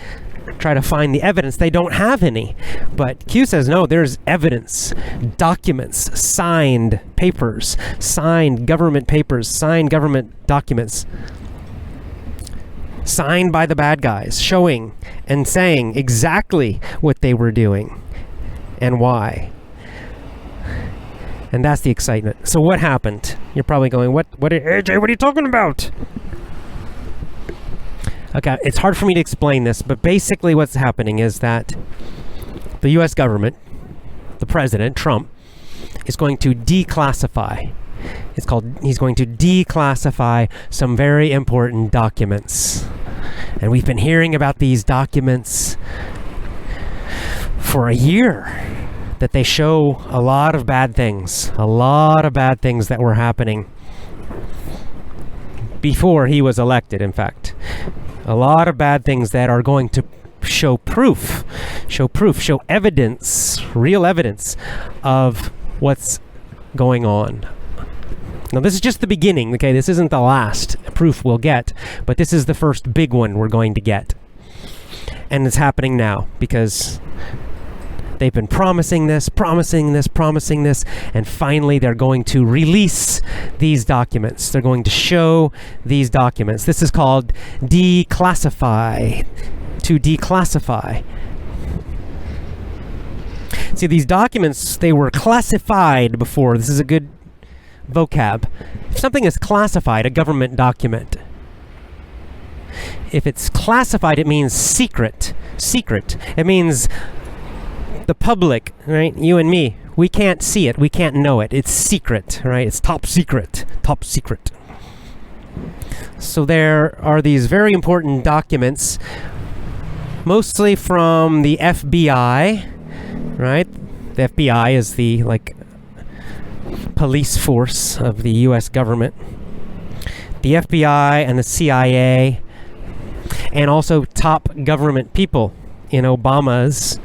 try to find the evidence, they don't have any. But Q says, no, there's evidence, documents, signed papers, signed government papers, signed government documents, signed by the bad guys, showing and saying exactly what they were doing and why. And that's the excitement. So what happened? You're probably going, AJ, what are you talking about? Okay, it's hard for me to explain this, but basically what's happening is that the U.S. government, the president, Trump, is going to declassify. He's going to declassify some very important documents. And we've been hearing about these documents for a year, that they show a lot of bad things that were happening before he was elected, in fact. A lot of bad things that are going to show evidence, real evidence of what's going on. Now, this is just the beginning, okay? This isn't the last proof we'll get, but this is the first big one we're going to get. And it's happening now because they've been promising this, and finally they're going to release these documents. They're going to show these documents. This is called declassify, to declassify. See, these documents, they were classified before. This is a good vocab. If something is classified, a government document, if it's classified, it means secret. It means the public, right? You and me, we can't see it. We can't know it. It's secret, right? It's top secret. So there are these very important documents, mostly from the FBI, right? The FBI is the, police force of the U.S. government. The FBI and the CIA, and also top government people in Obama's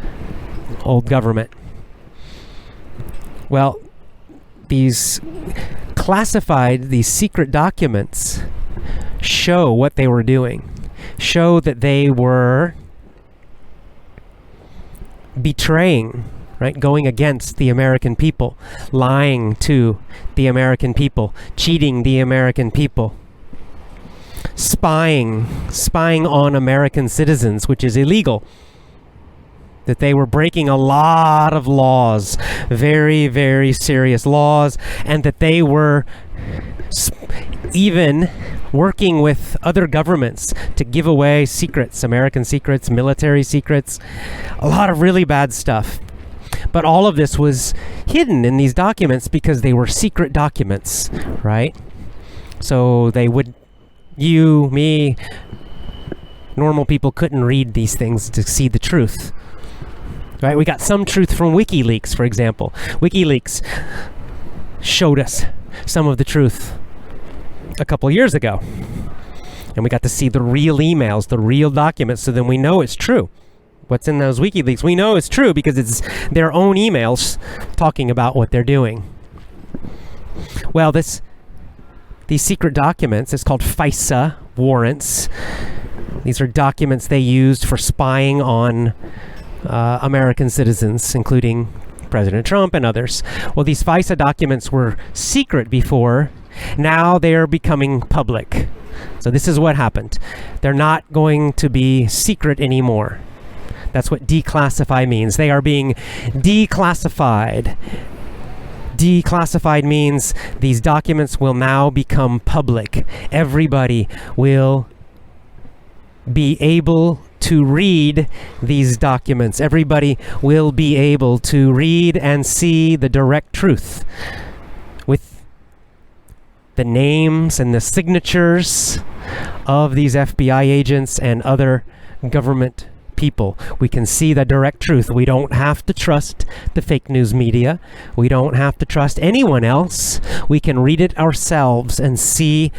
old government. Well, these secret documents show what they were doing, show that they were betraying, right? Going against the American people, lying to the American people, cheating the American people, spying on American citizens, which is illegal. That they were breaking a lot of laws, very, very serious laws, and that they were even working with other governments to give away secrets, American secrets, military secrets, a lot of really bad stuff. But all of this was hidden in these documents because they were secret documents, right? So you, me, normal people couldn't read these things to see the truth. Right? We got some truth from Wikileaks, for example. Wikileaks showed us some of the truth a couple years ago. And we got to see the real emails, the real documents, so then we know it's true. What's in those Wikileaks, we know it's true because it's their own emails talking about what they're doing. Well, these secret documents, it's called FISA warrants. These are documents they used for spying on American citizens, including President Trump and others. Well, these FISA documents were secret before. Now they're becoming public. So this is what happened. They're not going to be secret anymore. That's what declassify means. They are being declassified. Declassified means these documents will now become public. Everybody will be able to read these documents. Everybody will be able to read and see the direct truth with the names and the signatures of these FBI agents and other government people. We can see the direct truth. We don't have to trust the fake news media. We don't have to trust anyone else. We can read it ourselves and see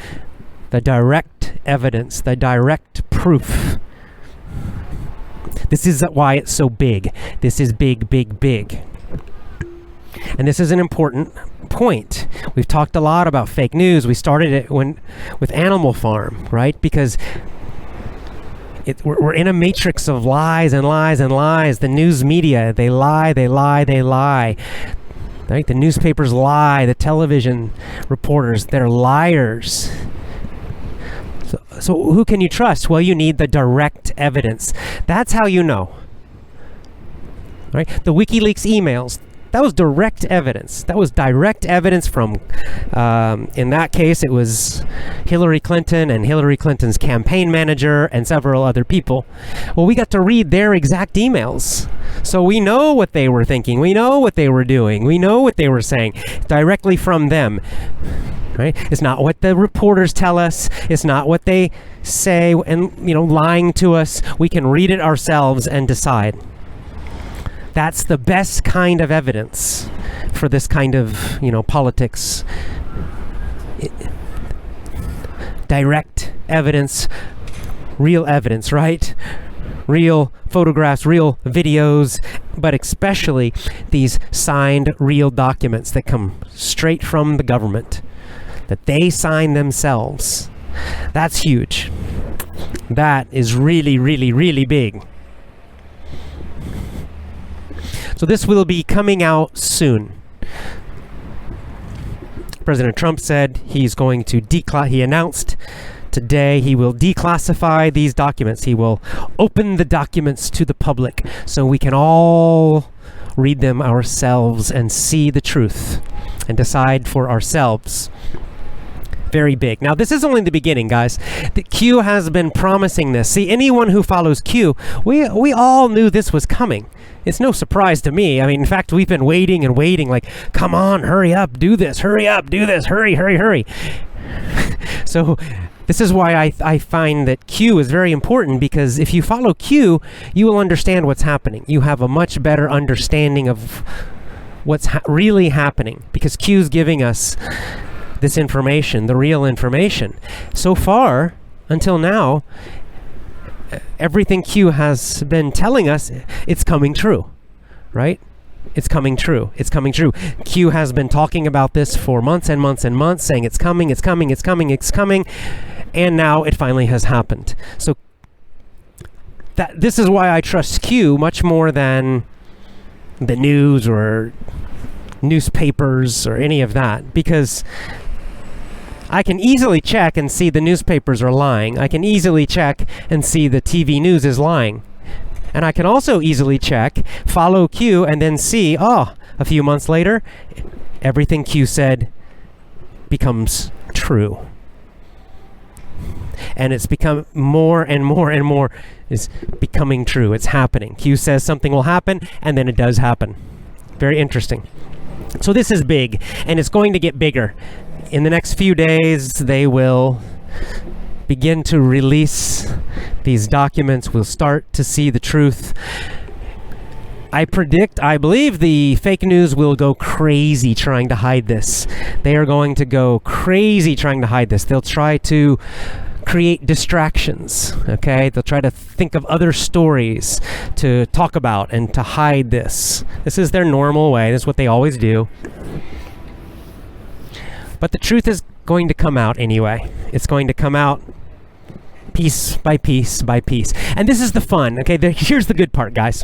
the direct evidence, the direct proof. This is why it's so big. This is big, big, big. And this is an important point. We've talked a lot about fake news. We started it with Animal Farm, right? Because we're in a matrix of lies and lies and lies. The news media, they lie, they lie, they lie. Right? The newspapers lie. The television reporters, they're liars. So who can you trust? Well, you need the direct evidence. That's how you know. Right? The Wikileaks emails, that was direct evidence. That was direct evidence from, in that case, it was Hillary Clinton and Hillary Clinton's campaign manager and several other people. Well, we got to read their exact emails. So we know what they were thinking. We know what they were doing. We know what they were saying directly from them. Right? It's not what the reporters tell us. It's not what they say and, lying to us. We can read it ourselves and decide. That's the best kind of evidence for this kind of, politics. Direct evidence, real evidence, right? Real photographs, real videos, but especially these signed real documents that come straight from the government, that they sign themselves. That's huge. That is really, really, really big. So this will be coming out soon. President Trump said he's going to he announced today he will declassify these documents. He will open the documents to the public so we can all read them ourselves and see the truth and decide for ourselves. Very big. Now, this is only the beginning, guys. The Q has been promising this. See, anyone who follows Q, we all knew this was coming. It's no surprise to me. I mean, in fact, we've been waiting and waiting, like, come on, hurry up, do this, hurry up, do this, hurry, hurry, hurry. So this is why I find that Q is very important, because if you follow Q, you will understand what's happening. You have a much better understanding of what's really happening, because Q's giving us this information, the real information. So far, until now, everything Q has been telling us, it's coming true, right? It's coming true. It's coming true. Q has been talking about this for months and months and months, saying it's coming, it's coming, it's coming, it's coming, and now it finally has happened. So this is why I trust Q much more than the news or newspapers or any of that, because I can easily check and see the newspapers are lying. I can easily check and see the TV news is lying. And I can also easily check, follow Q, and then see, a few months later, everything Q said becomes true. And it's become more and more and more is becoming true. It's happening. Q says something will happen, and then it does happen. Very interesting. So this is big, and it's going to get bigger. In the next few days, they will begin to release these documents. We'll start to see the truth. I believe the fake news will go crazy trying to hide this. They are going to go crazy trying to hide this. They'll try to create distractions, okay? They'll try to think of other stories to talk about and to hide this. This is their normal way. This is what they always do. But the truth is going to come out anyway. It's going to come out piece by piece by piece. And this is the fun, okay? Here's the good part, guys.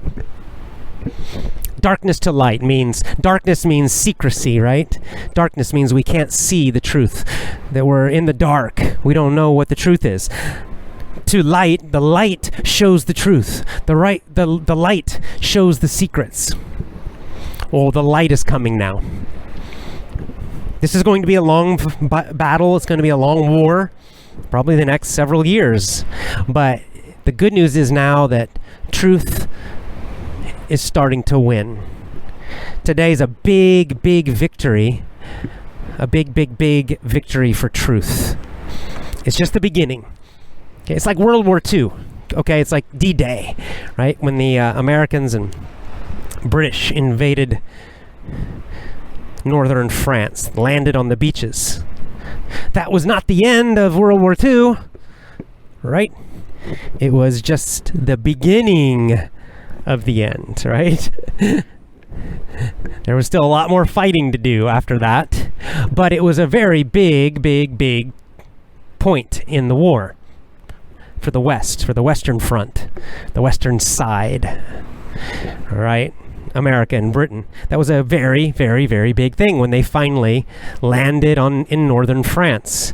Darkness to light darkness means secrecy, right? Darkness means we can't see the truth, that we're in the dark. We don't know what the truth is. To light, the light shows the truth. The light shows the secrets. Well, the light is coming now. This is going to be a long battle. It's going to be a long war, probably the next several years. But the good news is now that truth is starting to win. Today's a big, big victory. A big, big, big victory for truth. It's just the beginning. Okay, it's like World War II. Okay, it's like D-Day, right? When the Americans and British invaded northern France, landed on the beaches. That was not the end of World War II, right? It was just the beginning of the end, right? There was still a lot more fighting to do after that, but it was a very big point in the war for the West, for the Western Front, the Western side, right? America and Britain. That was a very big thing when they finally landed in northern France,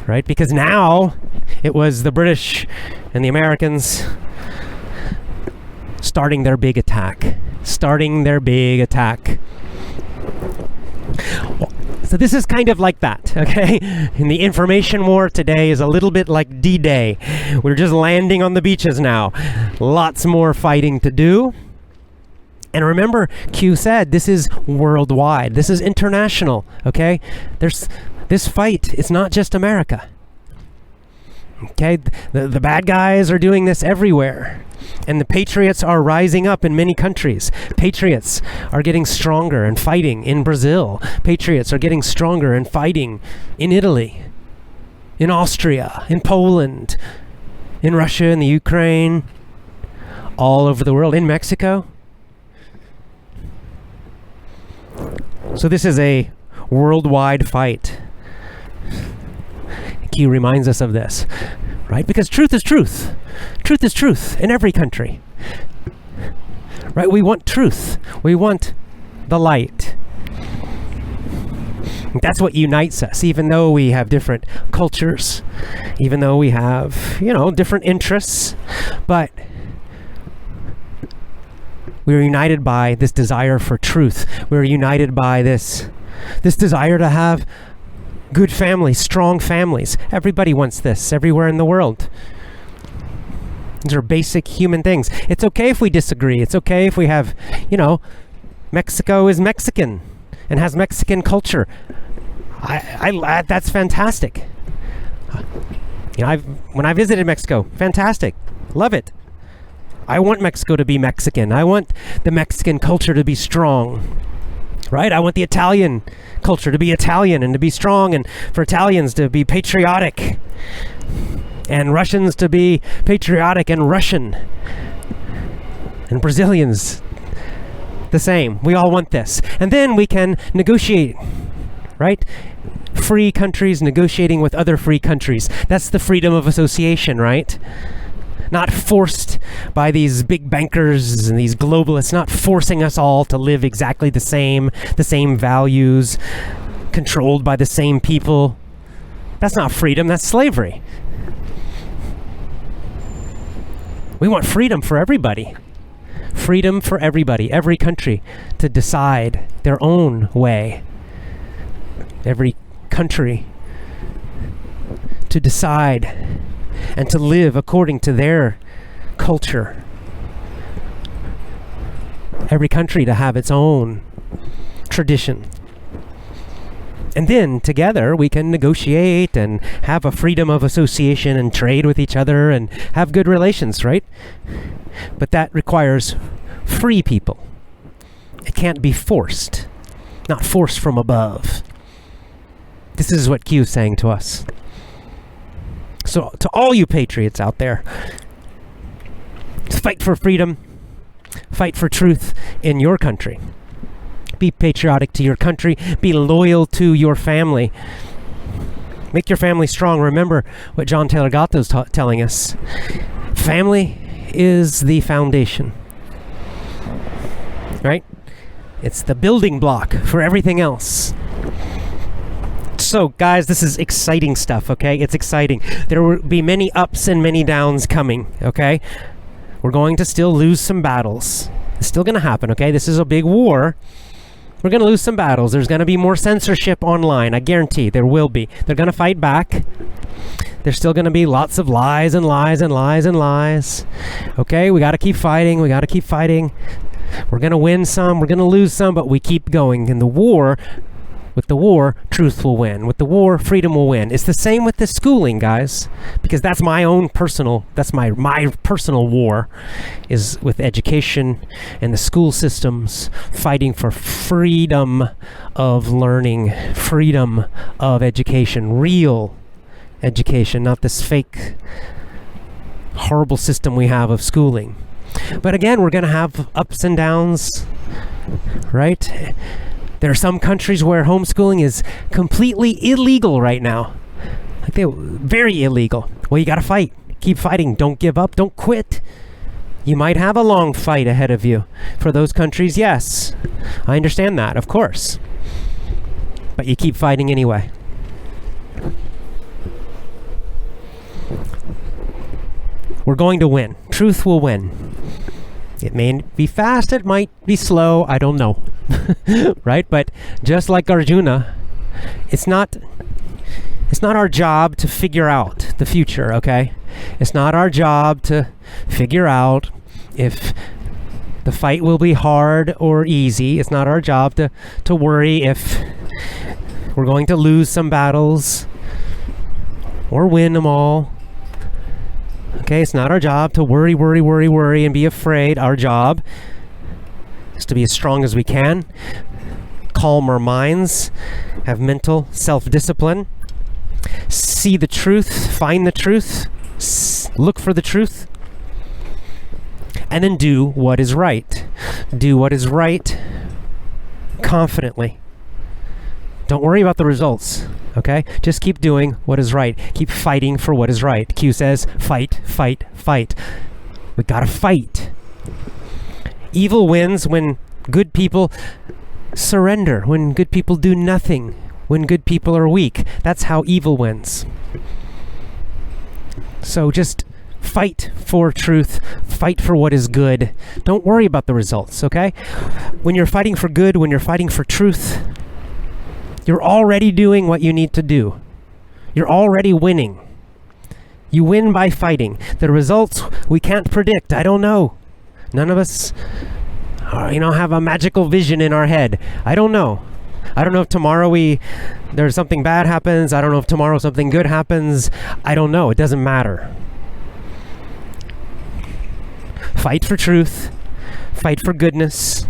right? Because now it was the British and the Americans starting their big attack. So this is kind of like that, okay? And the information war today is a little bit like D-Day. We're just landing on the beaches now. Lots more fighting to do. And remember, Q said this is worldwide. This is international, okay? This fight is not just America. Okay? The bad guys are doing this everywhere. And the patriots are rising up in many countries. Patriots are getting stronger and fighting in Brazil. Patriots are getting stronger and fighting in Italy, in Austria, in Poland, in Russia, in the Ukraine, all over the world, in Mexico. So this is a worldwide fight. Q reminds us of this, right? Because truth is truth. Truth is truth in every country. Right? We want truth. We want the light. That's what unites us, even though we have different cultures, even though we have, different interests, but we are united by this desire for truth. We're united by this desire to have good families, strong families. Everybody wants this everywhere in the world. These are basic human things. It's okay if we disagree. It's okay if we have, Mexico is Mexican and has Mexican culture. I that's fantastic. When I visited Mexico, fantastic. Love it. I want Mexico to be Mexican. I want the Mexican culture to be strong, right? I want the Italian culture to be Italian and to be strong, and for Italians to be patriotic, and Russians to be patriotic and Russian, and Brazilians the same. We all want this. And then we can negotiate, right? Free countries negotiating with other free countries. That's the freedom of association, right? Not forced by these big bankers and these globalists, not forcing us all to live exactly the same values, controlled by the same people. That's not freedom, that's slavery. We want freedom for everybody. Freedom for everybody, every country, to decide their own way. Every country to decide and to live according to their culture. Every country to have its own tradition. And then together we can negotiate and have a freedom of association and trade with each other and have good relations, right? But that requires free people. It can't be forced. Not forced from above. This is what Q is saying to us. So to all you patriots out there, fight for freedom, fight for truth in your country. Be patriotic to your country, be loyal to your family. Make your family strong. Remember what John Taylor Gatto's telling us. Family is the foundation, right? It's the building block for everything else. So, guys, this is exciting stuff, okay? It's exciting. There will be many ups and many downs coming, okay? We're going to still lose some battles. It's still going to happen, okay? This is a big war. We're going to lose some battles. There's going to be more censorship online. I guarantee there will be. They're going to fight back. There's still going to be lots of lies and lies and lies and lies. Okay? We got to keep fighting. We got to keep fighting. We're going to win some. We're going to lose some, but we keep going. And the war With the war, truth will win. With the war, freedom will win. It's the same with the schooling, guys, because that's my personal war, is with education and the school systems fighting for freedom of learning, freedom of education, real education, not this fake, horrible system we have of schooling. But again, we're going to have ups and downs, right? There are some countries where homeschooling is completely illegal right now. Like they're very illegal. Well, you got to fight. Keep fighting. Don't give up. Don't quit. You might have a long fight ahead of you. For those countries, yes. I understand that, of course. But you keep fighting anyway. We're going to win. Truth will win. It may be fast, it might be slow, I don't know. Right? But just like Arjuna, it's not our job to figure out the future, okay? It's not our job to figure out if the fight will be hard or easy. It's not our job to worry if we're going to lose some battles or win them all. Okay, it's not our job to worry and be afraid. Our job is to be as strong as we can, calm our minds, have mental self-discipline, see the truth, find the truth, look for the truth, and then do what is right. Do what is right confidently. Don't worry about the results. Okay? Just keep doing what is right. Keep fighting for what is right. Q says, fight, fight, fight. We gotta fight. Evil wins when good people surrender, when good people do nothing, when good people are weak. That's how evil wins. So just fight for truth. Fight for what is good. Don't worry about the results, okay? When you're fighting for good, when you're fighting for truth, you're already doing what you need to do. You're already winning. You win by fighting. The results we can't predict. I don't know. None of us, have a magical vision in our head. I don't know. I don't know if tomorrow there's something bad happens. I don't know if tomorrow something good happens. I don't know. It doesn't matter. Fight for truth. Fight for goodness.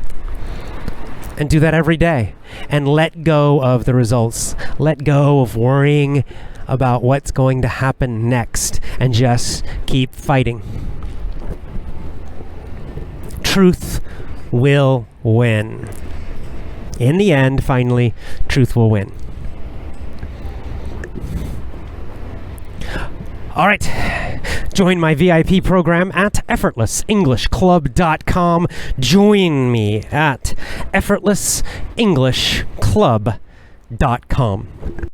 And do that every day. And let go of the results. Let go of worrying about what's going to happen next. And just keep fighting. Truth will win. In the end, finally, truth will win. All right. Join my VIP program at effortlessenglishclub.com. Join me at effortlessenglishclub.com.